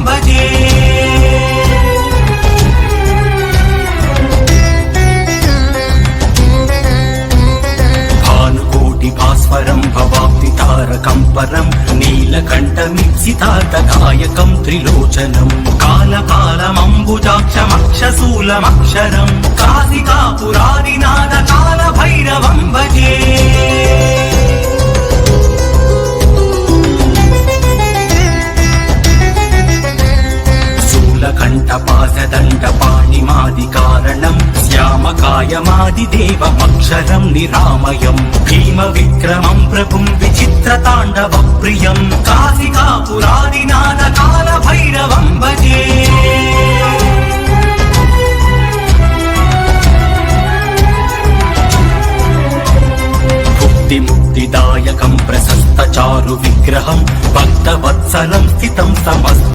భజే భానుకోటి భాస్వరం భవాప్తి తారకం పరం నీలకంఠమిత్సితార్థదాయకం త్రిలోచనం కాలకాలమంబుజాక్షమక్షశూలమక్షరం కాశికాపురాదినాథ కాల భైరవం భజే శూలకంఠపాశదండపాణిమాది కారణం శ్యామకాయమాదిదేవమక్షరం నిరామయం భీమ విక్రమం ప్రభుం విచిత్రతాండవ ప్రియం కాశికాపురాదినాథ కాల భైరవం భజే ముక్తిదాయకం ప్రశస్త చారు విగ్రహం భక్తవత్సలం స్థితం సమస్త